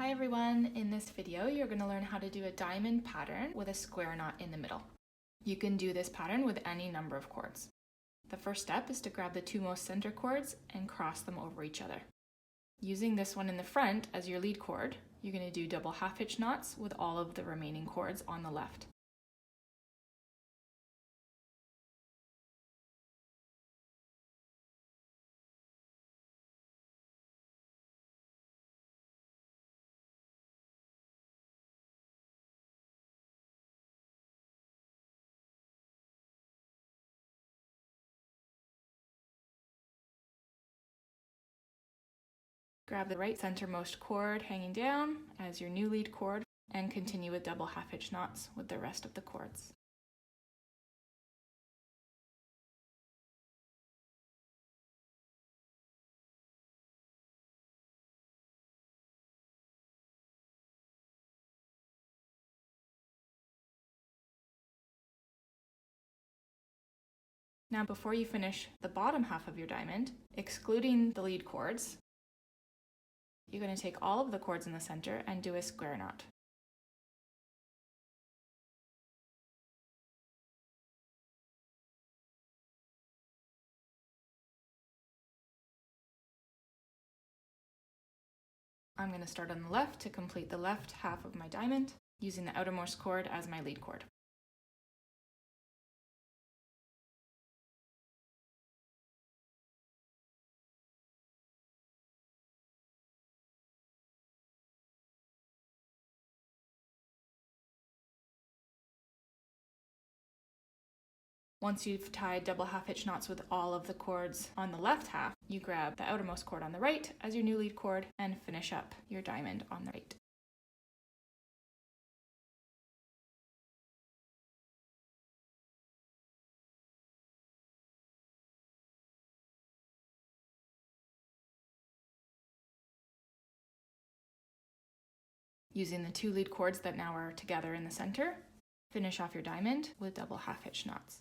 Hi everyone, in this video you're going to learn how to do a diamond pattern with a square knot in the middle. You can do this pattern with any number of cords. The first step is to grab the two most center cords and cross them over each other. Using this one in the front as your lead cord, you're going to do double half hitch knots with all of the remaining cords on the left. Grab the right centermost cord hanging down as your new lead cord and continue with double half hitch knots with the rest of the cords. Now before you finish the bottom half of your diamond, excluding the lead cords, you're going to take all of the cords in the center and do a square knot. I'm going to start on the left to complete the left half of my diamond, using the outermost cord as my lead cord. Once you've tied double half hitch knots with all of the cords on the left half, you grab the outermost cord on the right as your new lead cord and finish up your diamond on the right. Using the two lead cords that now are together in the center, finish off your diamond with double half hitch knots.